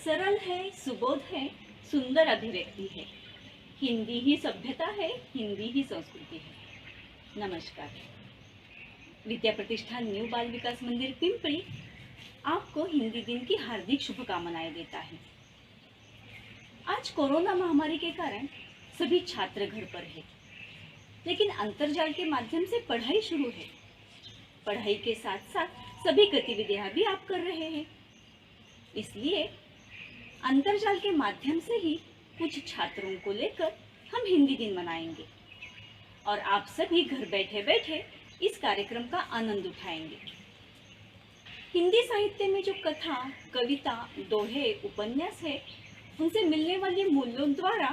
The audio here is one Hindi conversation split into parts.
सरल है, सुबोध है, सुंदर अभिव्यक्ति है। हिंदी ही सभ्यता है, हिंदी ही संस्कृति है। नमस्कार। विद्या प्रतिष्ठान न्यू बाल विकास मंदिर पिंपरी आपको हिंदी दिन की हार्दिक शुभकामनाएं देता है। आज कोरोना महामारी के कारण सभी छात्र घर पर है, लेकिन अंतर्जाल के माध्यम से पढ़ाई शुरू है। पढ़ाई के साथ साथ सभी गतिविधियां भी आप कर रहे हैं, इसलिए अंतर्जाल के माध्यम से ही कुछ छात्रों को लेकर हम हिंदी दिन मनाएंगे और आप सभी घर बैठे बैठे इस कार्यक्रम का आनंद उठाएंगे। हिंदी साहित्य में जो कथा, कविता, दोहे, उपन्यास है, उनसे मिलने वाले मूल्यों द्वारा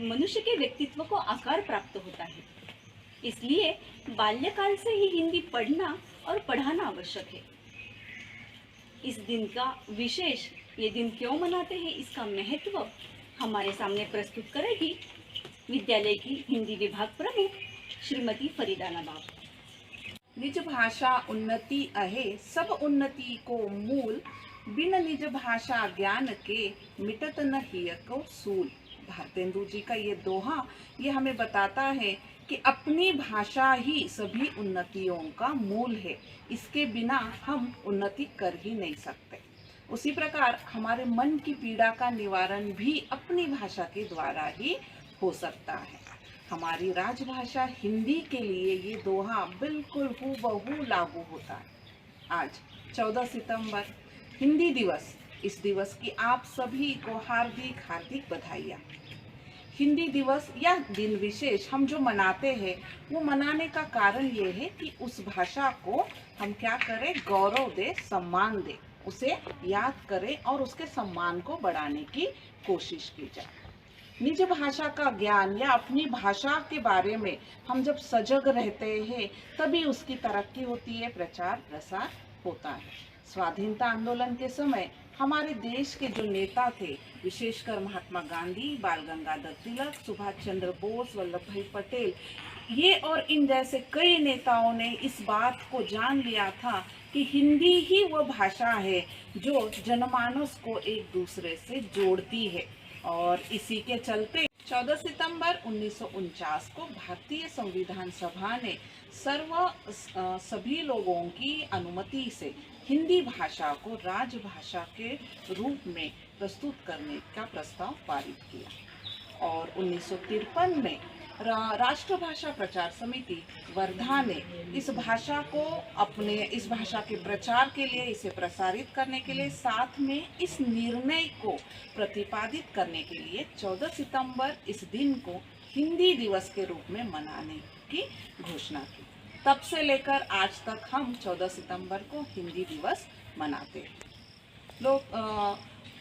मनुष्य के व्यक्तित्व को आकार प्राप्त होता है। इसलिए बाल्यकाल से ही हिंदी पढ़ना और पढ़ाना आवश्यक है। इस दिन का विशेष, ये दिन क्यों मनाते हैं, इसका महत्व हमारे सामने प्रस्तुत करेगी विद्यालय की हिंदी विभाग प्रमुख श्रीमती फरीदा नवाब। निज भाषा उन्नति अहे, सब उन्नति को मूल, बिन निज भाषा ज्ञान के मिटत न हिय को सूल। भारतेंदु जी का ये दोहा ये हमें बताता है कि अपनी भाषा ही सभी उन्नतियों का मूल है, इसके बिना हम उन्नति कर ही नहीं सकते। उसी प्रकार हमारे मन की पीड़ा का निवारण भी अपनी भाषा के द्वारा ही हो सकता है। हमारी राजभाषा हिंदी के लिए ये दोहा बिल्कुल हूबहू लागू होता है। आज 14 सितंबर हिंदी दिवस, इस दिवस की आप सभी को हार्दिक हार्दिक बधाइयाँ। हिंदी दिवस या दिन विशेष हम जो मनाते हैं, वो मनाने का कारण ये है कि उस भाषा को हम क्या करें, गौरव दें, सम्मान दें, उसे याद करें और उसके सम्मान को बढ़ाने की कोशिश की जाए। निज भाषा का ज्ञान या अपनी भाषा के बारे में हम जब सजग रहते हैं, तभी उसकी तरक्की होती है, प्रचार प्रसार होता है। स्वाधीनता आंदोलन के समय हमारे देश के जो नेता थे, विशेषकर महात्मा गांधी, बाल गंगाधर तिलक, सुभाष चंद्र बोस, वल्लभ भाई पटेल, ये और इन जैसे कई नेताओं ने इस बात को जान लिया था कि हिंदी ही वह भाषा है जो जनमानस को एक दूसरे से जोड़ती है। और इसी के चलते 14 सितंबर 1949 को भारतीय संविधान सभा ने सभी लोगों की अनुमति से हिंदी भाषा को राजभाषा के रूप में प्रस्तुत करने का प्रस्ताव पारित किया। और 1953 में राष्ट्रभाषा प्रचार समिति वर्धा ने इस भाषा के प्रचार के लिए, इसे प्रसारित करने के लिए, साथ में इस निर्णय को प्रतिपादित करने के लिए 14 सितंबर इस दिन को हिंदी दिवस के रूप में मनाने की घोषणा की। तब से लेकर आज तक हम 14 सितंबर को हिंदी दिवस मनाते हैं।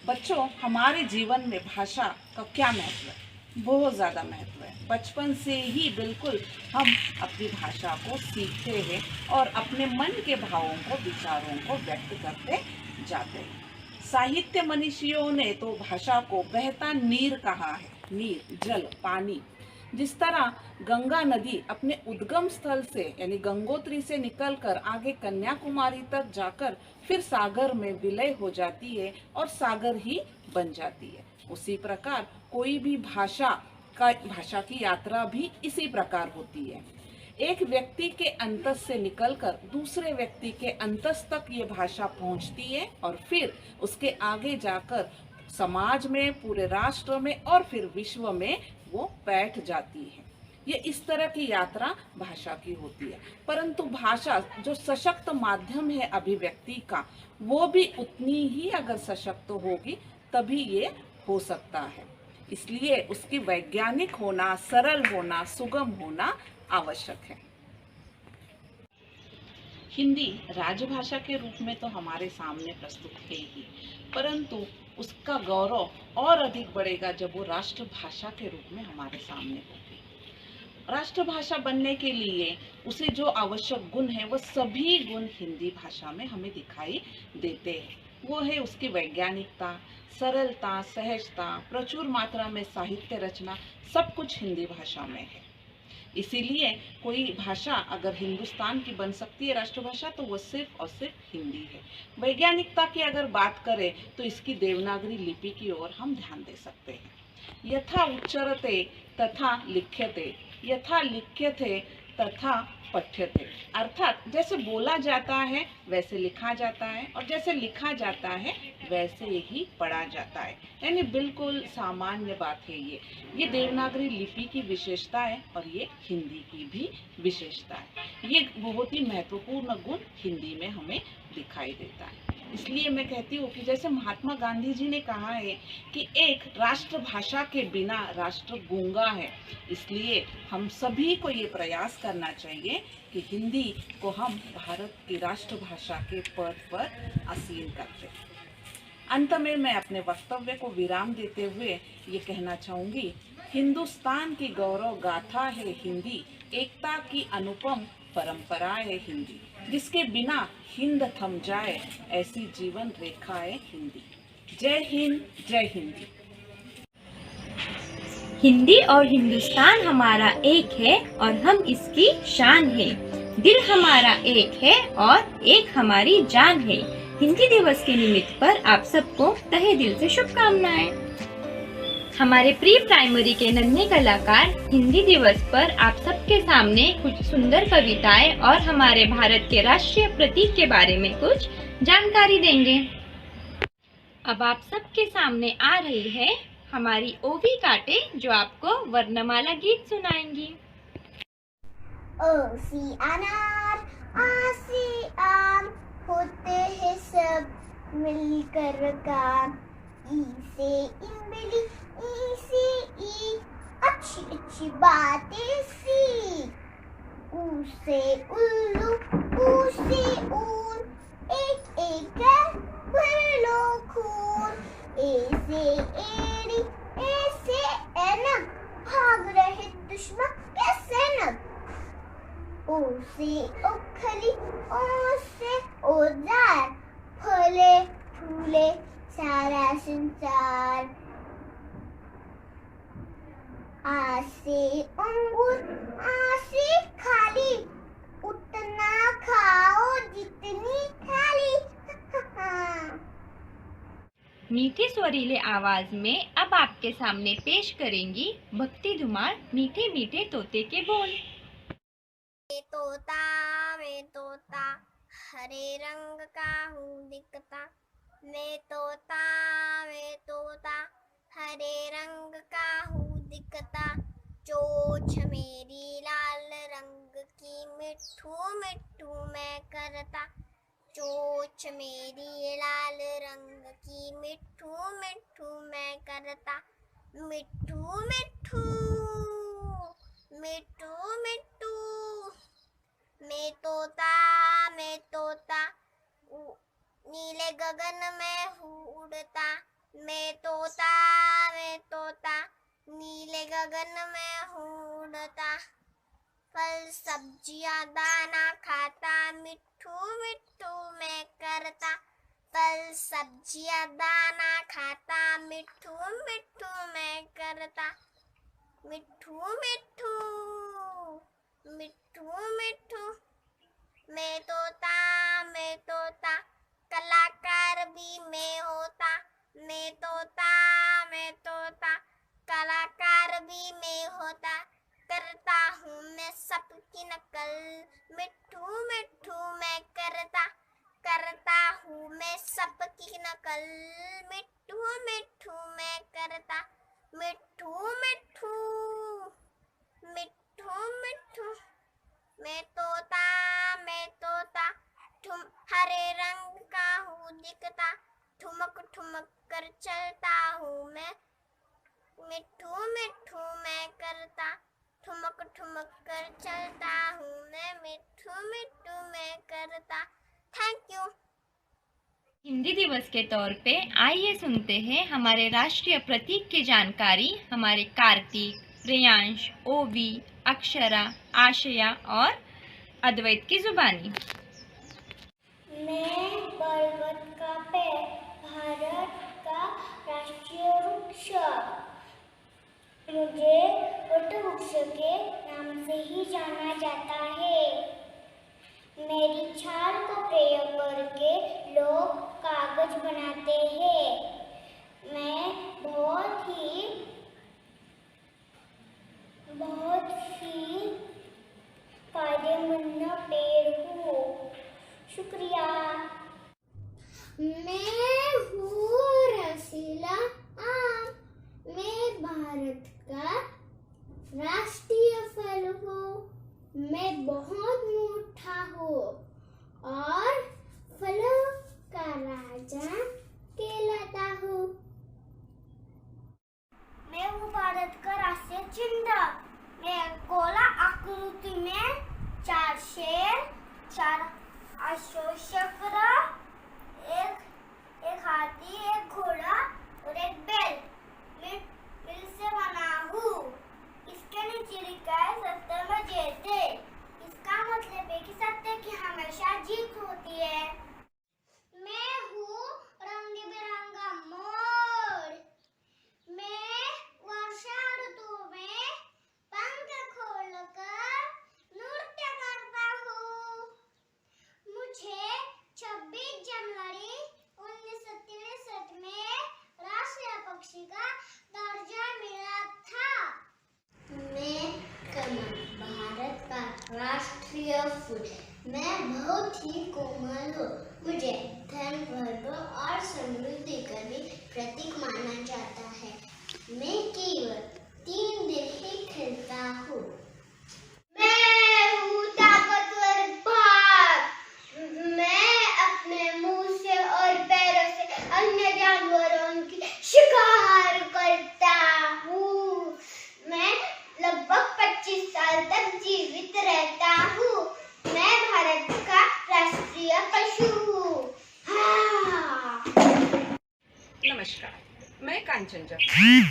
बच्चों, हमारे जीवन में भाषा का क्या महत्व है? बहुत ज़्यादा महत्व है। बचपन से ही बिल्कुल हम अपनी भाषा को सीखते हैं और अपने मन के भावों को, विचारों को व्यक्त करते जाते हैं। साहित्य मनीषियों ने तो भाषा को बहता नीर कहा है। नीर, जल, पानी। जिस तरह गंगा नदी अपने उद्गम स्थल से यानी गंगोत्री से निकलकर आगे कन्याकुमारी तक जाकर फिर सागर में विलय हो जाती है और सागर ही बन जाती है, उसी प्रकार कोई भी भाषा की यात्रा भी इसी प्रकार होती है। एक व्यक्ति के अंतस से निकलकर दूसरे व्यक्ति के अंतस तक ये भाषा पहुंचती है और फिर उसके आगे जाकर समाज में, पूरे राष्ट्र में और फिर विश्व में वो बैठ जाती है। ये इस तरह की यात्रा भाषा की होती है। परंतु भाषा जो सशक्त माध्यम है अभिव्यक्ति का, वो भी उतनी ही अगर सशक्त होगी तभी ये हो सकता है। इसलिए उसकी वैज्ञानिक होना, सरल होना, सुगम होना आवश्यक है। हिंदी राजभाषा के रूप में तो हमारे सामने प्रस्तुत है ही, परंतु उसका गौरव और अधिक बढ़ेगा जब वो राष्ट्रभाषा के रूप में हमारे सामने होगी। राष्ट्रभाषा बनने के लिए उसे जो आवश्यक गुण है, वो सभी गुण हिंदी भाषा में हमें दिखाई देते हैं। वो है उसकी वैज्ञानिकता, सरलता, सहजता, प्रचुर मात्रा में साहित्य रचना, सब कुछ हिंदी भाषा में है। इसीलिए कोई भाषा अगर हिंदुस्तान की बन सकती है राष्ट्रभाषा तो वो सिर्फ और सिर्फ हिंदी है। वैज्ञानिकता की अगर बात करें तो इसकी देवनागरी लिपि की ओर हम ध्यान दे सकते हैं। यथा उच्चरते तथा लिख्यते, यथा लिख्यते तथा पठ्यते, अर्थात जैसे बोला जाता है वैसे लिखा जाता है और जैसे लिखा जाता है वैसे ही पढ़ा जाता है, यानी बिल्कुल सामान्य बात है ये देवनागरी लिपि की विशेषता है और ये हिंदी की भी विशेषता है। ये बहुत ही महत्वपूर्ण गुण हिंदी में हमें दिखाई देता है। इसलिए मैं कहती हूँ कि जैसे महात्मा गांधी जी ने कहा है कि एक राष्ट्रभाषा के बिना राष्ट्र गूंगा है, इसलिए हम सभी को ये प्रयास करना चाहिए कि हिंदी को हम भारत की राष्ट्रभाषा के पद पर आसीन करते। अंत में मैं अपने वक्तव्य को विराम देते हुए ये कहना चाहूँगी, हिंदुस्तान की गौरव गाथा है हिंदी, एकता की अनुपम परंपरा है हिंदी, जिसके बिना हिंद थम जाए ऐसी जीवन रेखा है हिंदी। जय हिंद, जय हिंदी। हिंदी और हिंदुस्तान हमारा एक है और हम इसकी शान है। दिल हमारा एक है और एक हमारी जान है। हिंदी दिवस के निमित्त पर आप सबको तहे दिल से शुभकामनाएं। हमारे प्री प्राइमरी के नन्हे कलाकार हिंदी दिवस पर आप सबके सामने कुछ सुंदर कविताएं और हमारे भारत के राष्ट्रीय प्रतीक के बारे में कुछ जानकारी देंगे। अब आप सबके सामने आ रही है हमारी ओवी काटे, जो आपको वर्णमाला गीत सुनाएंगी। ओ सी अनार, आ सी आम, होते हैं सब मिलकर काम। ई से इमली, ई से ई, अच्छी अच्छी बातें सीख। ऊ से उल्लू, ऊ से ऊन, एक एक कर भर लो खून। ए से एड़ी, ए से ऐनक, भाग रहे दुश्मन के सैनक। ओ से ओखली, ओ से औजार, फले फूले सारा संसार। आ से अंगूर, आ से खाली, उतना खाओ जितनी थाली। मीठे स्वरीले आवाज में अब आपके सामने पेश करेंगी भक्ति धुमार मीठे मीठे तोते के बोल। मैं तोता हरे रंग का हूँ दिखता। मैं तोता हरे रंग का हूँ दिखता। चोंच मेरी लाल रंग की, मिट्ठू मिट्ठू मैं करता। चोंच मेरी लाल रंग की, मिट्ठू मिट्ठू मैं करता। मिट्ठू मिट्ठू मिट्ठू मिट्ठू, मैं तोता नीले गगन में हूँ उड़ता। मैं तोता नीले गगन में हूँ उड़ता। फल सब्जियाँ दाना खाता, मिट्ठू मिट्ठू मैं करता। फल सब्जियाँ दाना खाता, मिट्ठू मिट्ठू मैं करता। मिट्ठू मिट्ठू मिट्ठू मिट्ठू, मैं तोता कलाकार भी मैं होता। मैं तोता कलाकार भी मैं होता। करता हूँ मैं सबकी नकल, मिट्ठू मिट्ठू मैं करता। करता हूँ मैं सबकी नकल, मिट्ठू मिट्ठू मैं करता। मिट्ठू मिट्ठू मिट्ठू मिट्ठू, मैं तोता ठुम हरे रंग का हूँ दिखता। ठुमक ठुमक कर चलता हूँ मैं, मिट्ठू मिट्ठू मैं करता। ठुमक ठुमक कर चलता हूँ मैं, मिट्ठू मिट्ठू मैं करता। Thank you. हिंदी दिवस के तौर पे आइए सुनते हैं हमारे राष्ट्रीय प्रतीक की जानकारी हमारे कार्तिक, प्रियांश, ओवी, अक्षरा, आशया और अद्वैत की जुबानी। मैं पर्वत का पेड़, भारत का राष्ट्रीय वृक्ष। मुझे वट वृक्ष के नाम से जाते हैं। मैं बहुत ही फायदेमंद पेड़ हूँ। शुक्रिया। मैं हूँ रसीला आम। मैं भारत का राष्ट्रीय फल हूँ। मैं बहुत मीठा हूँ और फलों का राजा कहलाता हूँ। मैं हूँ भारत का राष्ट्रीय चिन्ह। मैं गोला आकृति में 4 शेर, 4 अशोक चक्र, एक हाथी, एक घोड़ा और एक बैल मिल से बना हूँ। इसके नीचे लिखा है सत्य में जयते। इसका मतलब है कि सत्य की हमेशा जीत होती है। मैं हूँ रंग बिरंगा मोर। मैं वर्षा ऋतु में पंख खोलकर नृत्य करता हूँ। मुझे 26 जनवरी 1963 में राष्ट्रीय पक्षी का दर्जा मिला था। मैं कमल, भारत का राष्ट्रीय फूल। मैं बहुत ही कोमल हूँ। मुझे धन, वर्ग और समृद्धि का भी प्रतीक माना जाता है। मैं केवल 3 दिन ही खिलता हूँ। मैं हूँ ताकतवर बाघ। मैं अपने मुंह से और पैरों से अन्य जानवरों की शिकार करता हूँ। मैं लगभग 25 साल तक जीवित रहता हूँ। मैं भारत का राष्ट्रीय पशु हूँ। हाँ। नमस्कार, मैं कांचन जैन,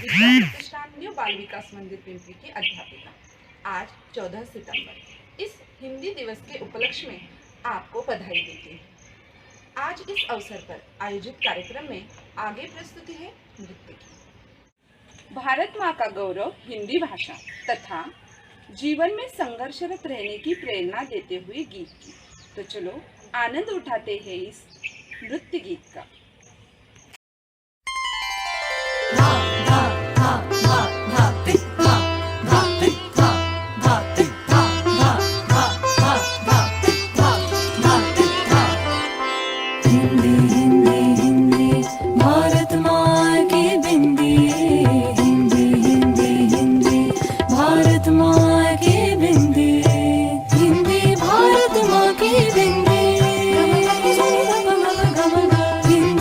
विद्या प्रतिष्ठान न्यू बाल विकास मंदिर पिंपरी की अध्यापिका। आज 14 सितंबर इस हिंदी दिवस के उपलक्ष्य में आपको बधाई देती हूँ। आज इस अवसर पर आयोजित कार्यक्रम में आगे प्रस्तुति है नृत्य की। भारत माँ का गौरव हिंदी भाषा तथा जीवन में संघर्षरत रहने की प्रेरणा देते हुए गीत की। तो चलो आनंद उठाते हैं इस नृत्य गीत का। हिंदी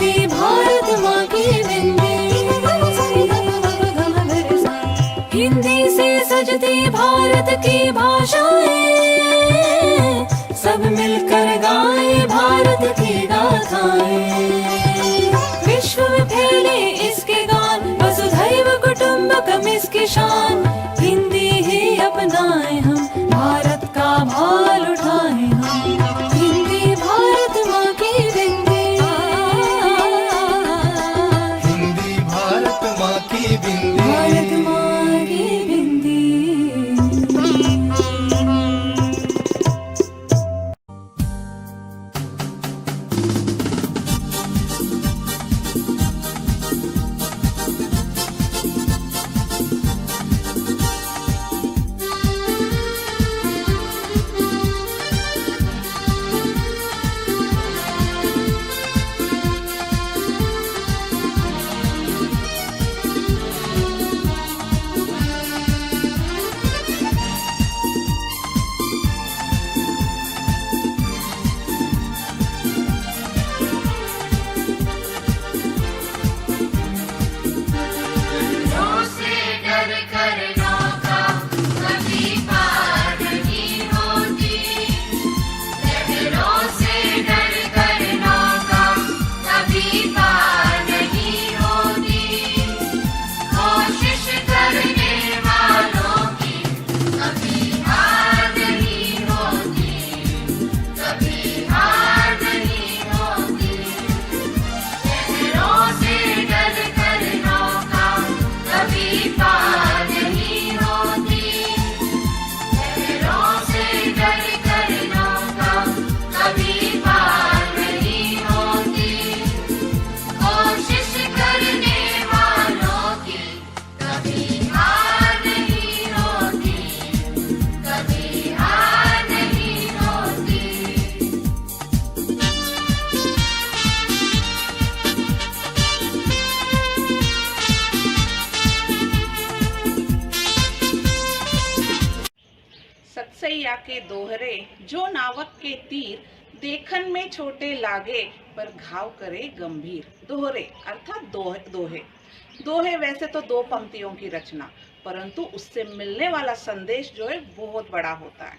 के दोहरे, जो नावक के तीर, देखन में छोटे लागे पर घाव करे गंभीर। दोहरे अर्थात दोहे। दोहे वैसे तो दो पंक्तियों की रचना, परंतु उससे मिलने वाला संदेश जो है बहुत बड़ा होता है।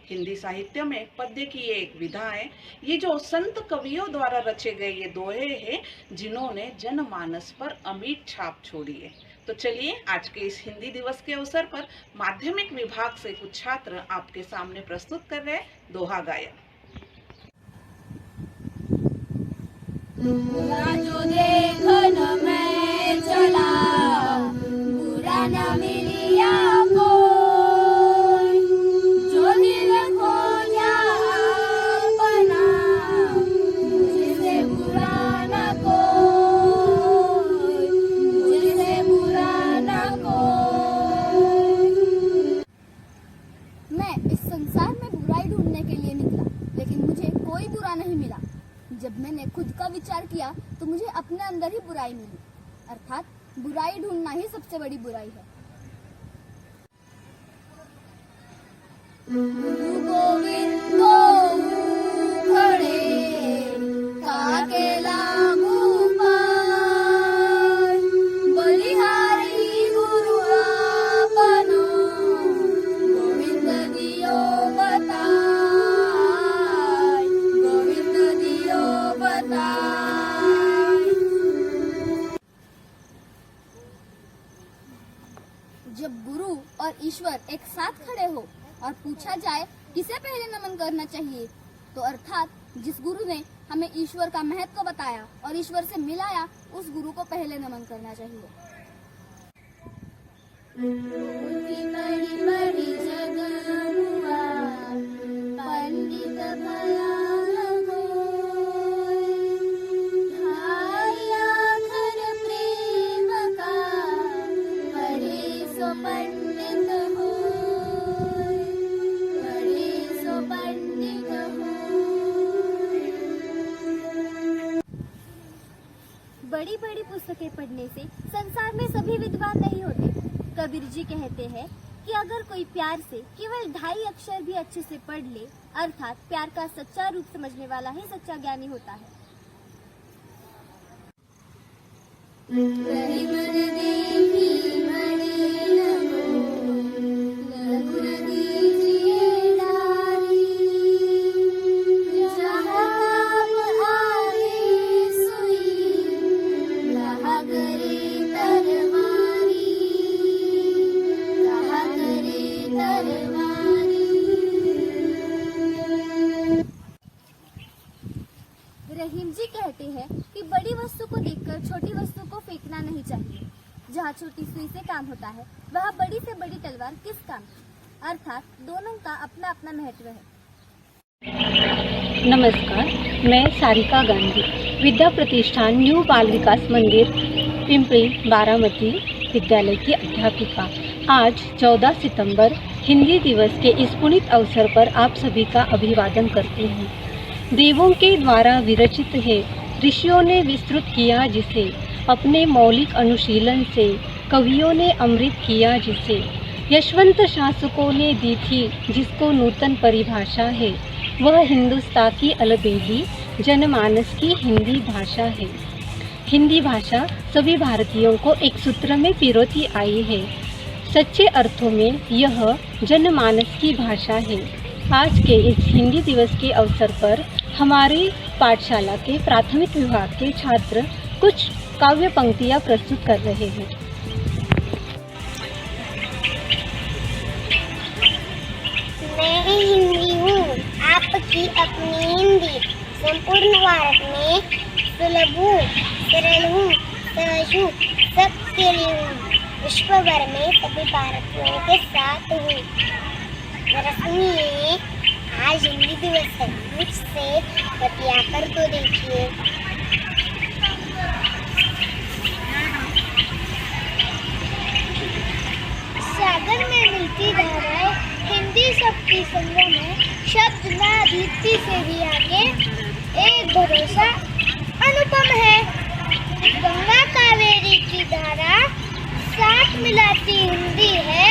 हिंदी साहित्य में पद्य की ये एक विधा है। ये जो संत कवियों द्वारा रचे गए ये दोहे हैं, जिन्होंने जनमानस पर अमिट छाप छोड़ी है। तो चलिए आज के इस हिंदी दिवस के अवसर पर माध्यमिक विभाग से कुछ छात्र आपके सामने प्रस्तुत कर रहे हैं दोहा गायन। बुरा जो देखो न मैं चला, बुरा न मिलिया कोई, जो दिल खोजा अपना, मुझसे बुरा न कोई, मुझसे बुरा न कोई। मैं इस संसार में बुराई ढूंढने के लिए निकला, लेकिन मुझे कोई बुरा नहीं मिला। जब मैंने खुद का विचार किया तो मुझे अपने अंदर ही बुराई मिली, अर्थात बुराई ढूंढना ही सबसे बड़ी बुराई है। गुरु गोविंद खड़े काके लागू पाय, बलिहारी गुरु आपनो, गोविंद दियो बताय, गोविंद दियो बताय। जब गुरु और ईश्वर एक साथ खड़े हो और पूछा जाए किसे पहले नमन करना चाहिए, तो अर्थात जिस गुरु ने हमें ईश्वर का महत्व बताया और ईश्वर से मिलाया, उस गुरु को पहले नमन करना चाहिए। बड़ी बड़ी जगह हुआ, पंडित भला न कोई, ढाई आखर प्रेम का, पढ़े सो पंडित होय, पढ़े सो पंडित होय। बड़ी बड़ी पुस्तकें पढ़ने से संसार में सभी विद्वान नहीं होते। कबीर जी कहते हैं कि अगर कोई प्यार से केवल 2.5 अक्षर भी अच्छे से पढ़ ले, अर्थात प्यार का सच्चा रूप समझने वाला ही सच्चा ज्ञानी होता है। रही मन देखी बड़े लगो, लघु दीजिए डारी, जहाँ आप आए सुई, कहा करे तरवारी, कहा करे तरवारी। रहीम जी कहते हैं कि बड़ी वस्तु को देखकर छोटी वस्तु को फेंकना नहीं चाहिए। जहाँ छोटी सुई से काम होता है, वहाँ बड़ी से बड़ी तलवार किस काम की? अर्थात दोनों का अपना अपना महत्व है। नमस्कार, मैं सारिका गांधी, विद्या प्रतिष्ठान न्यू बाल विकास मंदिर पिंपरी बारामती विद्यालय की अध्यापिका। आज 14 सितंबर हिंदी दिवस के इस पुनीत अवसर पर आप सभी का अभिवादन करती हूँ। देवों के द्वारा विरचित है, ऋषियों ने विस्तृत किया जिसे, अपने मौलिक अनुशीलन से कवियों ने अमृत किया जिसे, यशवंत शासकों ने दी थी जिसको नूतन परिभाषा है, वह हिंदुस्तान की अलबेली जनमानस की हिंदी भाषा है। हिंदी भाषा सभी भारतीयों को एक सूत्र में पिरोती आई है। सच्चे अर्थों में यह जनमानस की भाषा है। आज के इस हिंदी दिवस के अवसर पर हमारी पाठशाला के प्राथमिक विभाग के छात्र कुछ काव्य पंक्तियाँ प्रस्तुत कर रहे हैं। मैं हिंदी हूँ, आपकी अपनी हिंदी, संपूर्ण भारत में सुलभ हूँ, सरल हूँ, सहज हूँ, सबके लिए हूँ, विश्व भर में सभी भारतीयों के साथ हूँ। जरा सुनिए, आज हिंदी दिवस है, मुझसे बतियाकर तो देखिए। सागर में मिलती धाराएं, हिंदी सबकी संगम है, शब्द ना लिखती से भी आगे, एक भरोसा अनुपम है। गंगा कावेरी की धारा साथ मिलाती हिंदी है,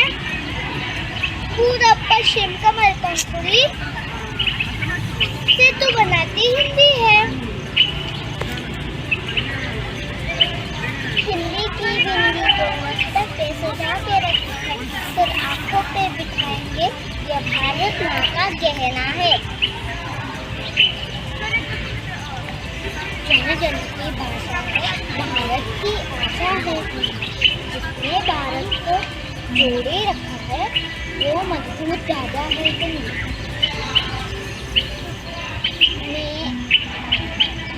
पूरा पश्चिम कमल पंखुड़ी से तो बनाती हिंदी है। हिंदी की बिंदी को मस्तक पे सजा के रखा है, फिर आंखों पे बिठाएंगे, यह भारत माँ का गहना है। जन जन की भाषा है, भारत की आशा है, जिसने भारत को जोड़े रखा है वो मजबूत धागा है।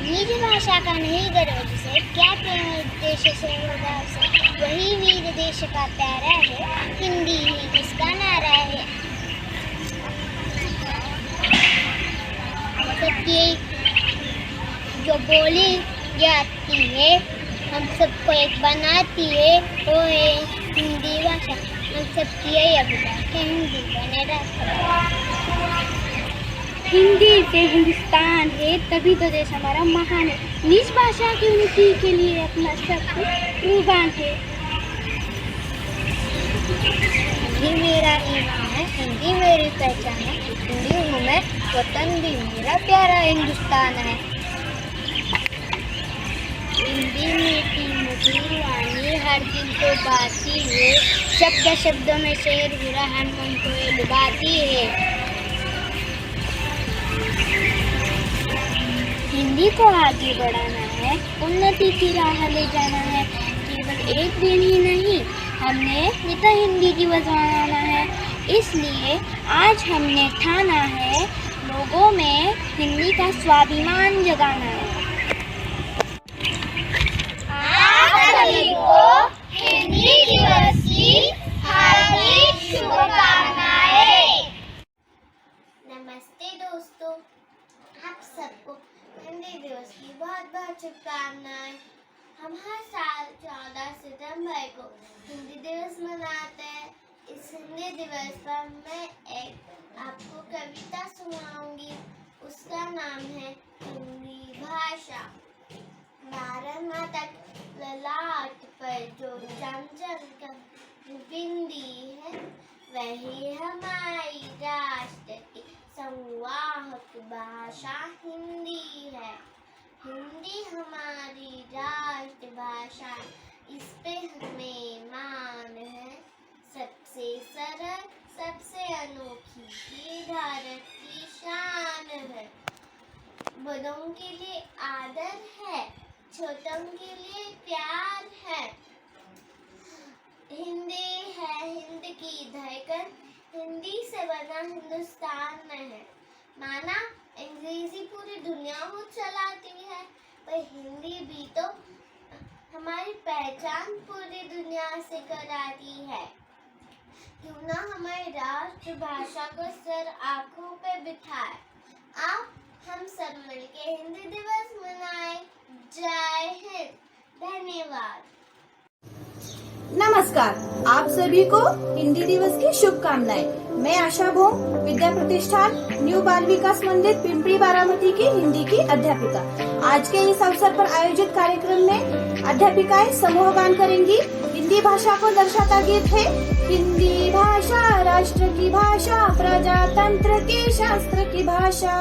निज भाषा का नहीं गर्व जिसे, क्या प्रेम देश से होगा उसे, वही वीर देश का प्यारा है, हिंदी ही इसका नारा है। सबकी जो बोली जाती है, हम सबको एक बनाती है, वो है हिंदी भाषा। हम सबकी यही अभिलाषा है, हिंदी बने रहे। हिंदी से हिंदुस्तान है, तभी तो देश हमारा महान है। निज भाषा की उन्नति के लिए अपना सब कुर्बान है। हिंदी मेरा ईमान है, हिंदी मेरी पहचान है, हिंदी हूँ मैं, वतन भी मेरा प्यारा हिंदुस्तान है। हिंदी मीठी मधुर वाणी हर दिल को बाती है, शब्द शब्द में शेर विरहन मन को ये डुबाती है। हिंदी को आगे बढ़ाना है, उन्नति की राह ले जाना है। केवल एक दिन ही नहीं, हमने मिता हिंदी दिवस मनाना है। इसलिए आज हमने ठाना है, लोगों में हिंदी का स्वाभिमान जगाना है। सभी को हिंदी दिवस की हार्दिक शुभकामनाएं। नमस्ते दोस्तों, आप सबको हिंदी दिवस की बहुत बहुत शुभकामनाएं। हम हर साल 14 सितंबर को हिंदी दिवस मनाते हैं। इस हिंदी दिवस पर मैं एक आपको कविता सुनाऊंगी। उसका नाम है हिंदी भाषा। भारत माता ललाट पर जो चंचल का बिंदी है, वही हमारी राष्ट्र की संवाहक भाषा हिंदी है। हिंदी हमारी राष्ट्रभाषा, इस पे हमें मान है। सबसे सरल, सबसे अनोखी, ये भारत की शान है। बड़ों के लिए आदर है, छोटों के लिए प्यार है। हिंदी है हिंद की धड़कन, हिंदी से बना हिंदुस्तान में है। माना अंग्रेजी पूरी दुनिया को चलाती है, पर हिंदी भी तो हमारी पहचान पूरी दुनिया से कराती है। क्यों ना हमारी राष्ट्रभाषा को सर आंखों पे बिठाए। आप हम सब मिलके हिंदी दिवस मनाएं। जय हिंद, धन्यवाद। नमस्कार, आप सभी को हिंदी दिवस की शुभकामनाएं। मैं आशा भोम, विद्या प्रतिष्ठान न्यू बाल विकास मंदिर पिंपरी बारामती की हिंदी की अध्यापिका। आज के इस अवसर पर आयोजित कार्यक्रम में अध्यापिकाएं समूह गान करेंगी। हिंदी भाषा को दर्शाता गीत है हिंदी भाषा राष्ट्र की भाषा, प्रजातंत्र के शास्त्र की भाषा।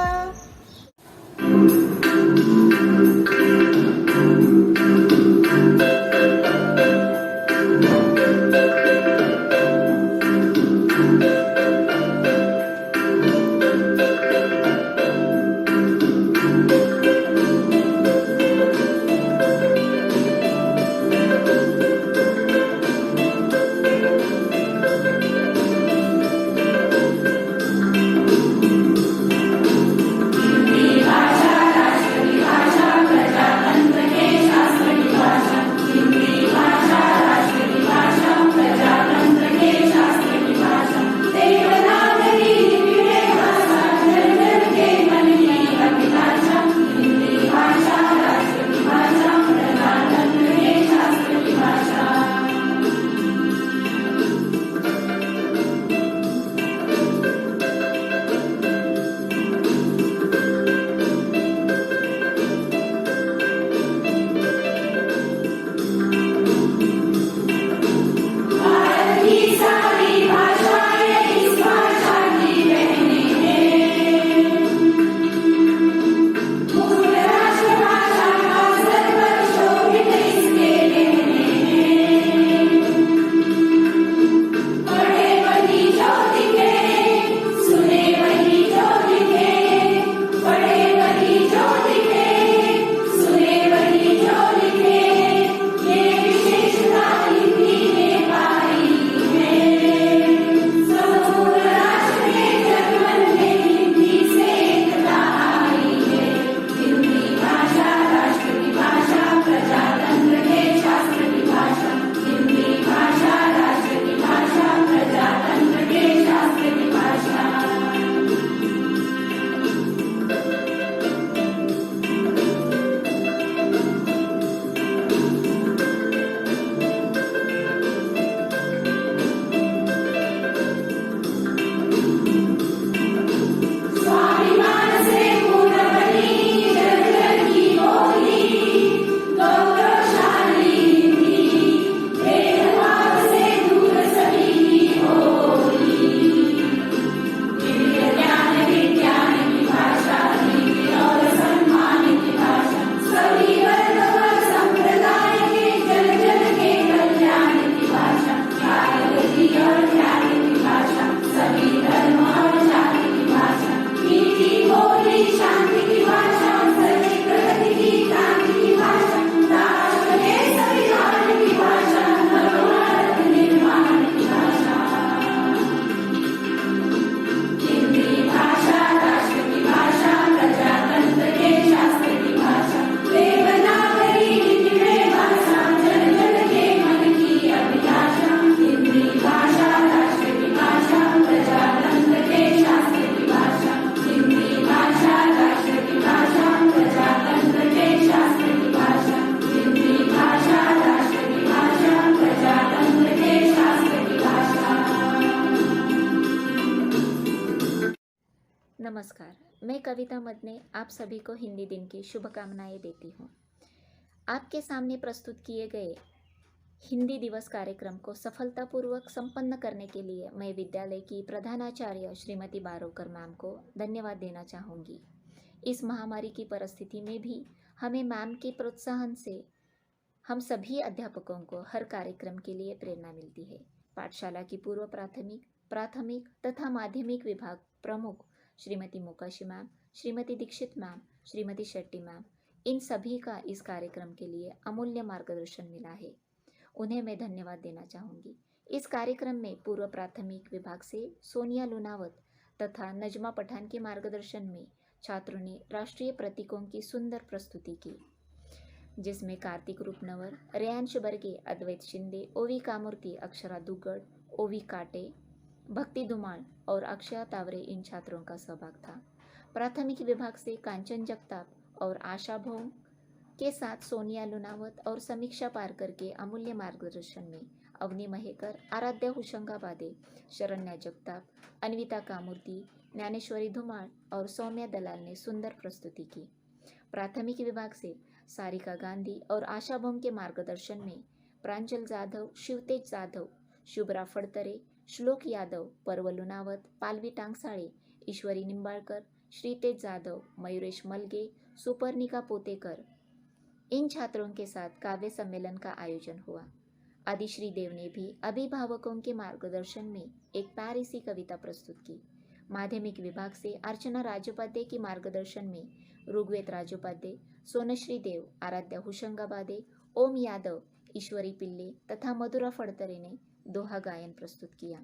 कविता मदने आप सभी को हिंदी दिन की शुभकामनाएं देती हूँ। आपके सामने प्रस्तुत किए गए हिंदी दिवस कार्यक्रम को सफलतापूर्वक संपन्न करने के लिए मैं विद्यालय की प्रधानाचार्य श्रीमती बारोकर मैम को धन्यवाद देना चाहूँगी। इस महामारी की परिस्थिति में भी हमें मैम के प्रोत्साहन से हम सभी अध्यापकों को हर कार्यक्रम के लिए प्रेरणा मिलती है। पाठशाला की पूर्व प्राथमिक तथा माध्यमिक विभाग प्रमुख Shrimati Mokashi ma'am, Shrimati Dikshit ma'am, Shrimati Shetty ma'am, इन सभी का इस कार्यक्रम के लिए अमूल्य मार्गदर्शन मिला है। उन्हें मैं धन्यवाद देना चाहूँगी। इस कार्यक्रम में पूर्व प्राथमिक विभाग से सोनिया लुनावत तथा नजमा पठान के मार्गदर्शन में छात्रों ने राष्ट्रीय प्रतीकों की सुंदर प्रस्तुति की, जिसमें कार्तिक रूपनवर, रेयांश बर्गे, अद्वैत शिंदे, ओवी कामूर्ति, अक्षरा दुग्गड़, ओवी काटे, भक्ति धुमाल और अक्षया तावरे इन छात्रों का सहभाग था। प्राथमिक विभाग से कांचन जगताप और आशा भोंग के साथ सोनिया लुनावत और समीक्षा पारकर के अमूल्य मार्गदर्शन में अवनी महेकर, आराध्या हुशंगाबादे, शरण्या जगताप, अन्विता कामूर्ति, ज्ञानेश्वरी धुमाल और सौम्या दलाल ने सुंदर प्रस्तुति की। प्राथमिक विभाग से सारिका गांधी और आशा भोंग के मार्गदर्शन में प्रांजल जाधव, शिवतेज जाधव, शुभ्रा फड़तरे, श्लोक यादव, पर्व लुनावत, पालवी टांगसाळे, ईश्वरी निंबाळकर, श्रीतेज जाधव, मयूरेश मलगे, सुपर्णिका पोतेकर, इन छात्रों के साथ काव्य सम्मेलन का आयोजन हुआ। आदिश्री देव ने भी अभिभावकों के मार्गदर्शन में एक प्यारी कविता प्रस्तुत की। माध्यमिक विभाग से अर्चना राजोपाध्याय के मार्गदर्शन में ऋग्वेद राजोपाध्याय, सोनश्री देव, आराध्या हुशंगाबादे, ओम यादव, ईश्वरी पिल्ले तथा मधुरा फड़तरे ने दोहा गायन प्रस्तुत किया।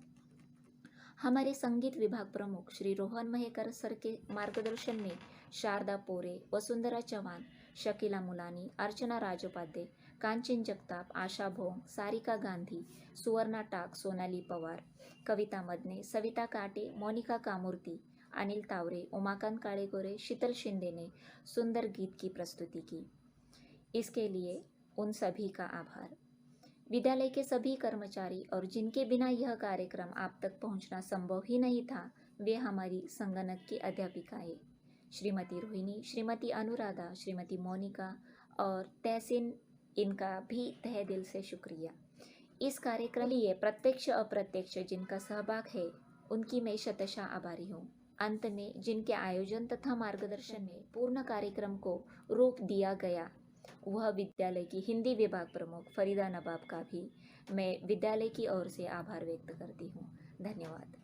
हमारे संगीत विभाग प्रमुख श्री रोहन महेकर सर के मार्गदर्शन में शारदा पोरे, वसुंधरा चौहान, शकीला मुलानी, अर्चना राजोपाध्याय, कांचन जगताप, आशा भोंग, सारिका गांधी, सुवर्णा टाक, सोनाली पवार, कविता मदने, सविता काटे, मोनिका कामूर्ति, अनिल तावरे, उमाकांत काड़ेगोरे, शीतल शिंदे ने सुंदर गीत की प्रस्तुति की। इसके लिए उन सभी का आभार। विद्यालय के सभी कर्मचारी और जिनके बिना यह कार्यक्रम आप तक पहुंचना संभव ही नहीं था, वे हमारी संगणक की अध्यापिकाएं श्रीमती रोहिणी, श्रीमती अनुराधा, श्रीमती मोनिका और तहसीन, इनका भी तहे दिल से शुक्रिया। इस कार्यक्रम के लिए प्रत्यक्ष अप्रत्यक्ष जिनका सहभाग है, उनकी मैं शतशः आभारी हूँ। अंत में जिनके आयोजन तथा मार्गदर्शन में पूर्ण कार्यक्रम को रूप दिया गया, वह विद्यालय की हिंदी विभाग प्रमुख फरीदा नवाब का भी मैं विद्यालय की ओर से आभार व्यक्त करती हूँ। धन्यवाद।